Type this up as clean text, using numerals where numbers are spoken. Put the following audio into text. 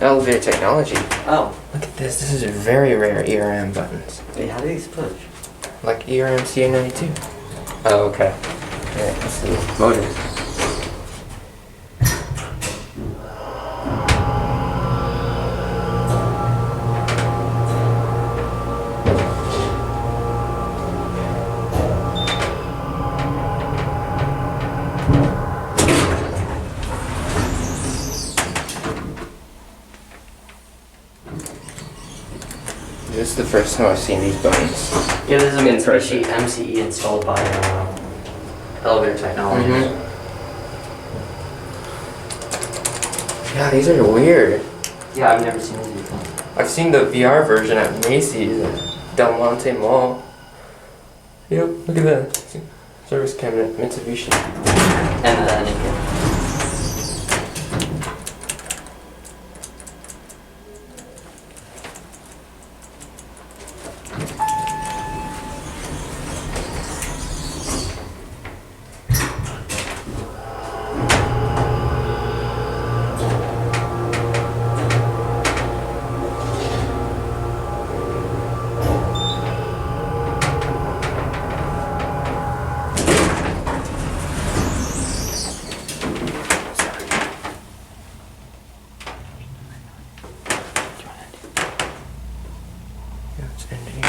elevator technology. Oh. Look at this. This is very rare ERM buttons. Wait, how do these push? Like ERM CA-92. Oh, okay. Yeah, let's see. Motors. This is the first time I've seen these buttons. Yeah, this is a In Mitsubishi person. MCE installed by Elevator Technology. Yeah, these are weird. Yeah, I've never seen these before. I've seen the VR version at Macy's at Del Monte Mall. Yep, look at that. Service cabinet, Mitsubishi. And the naked. Yeah, it's ending.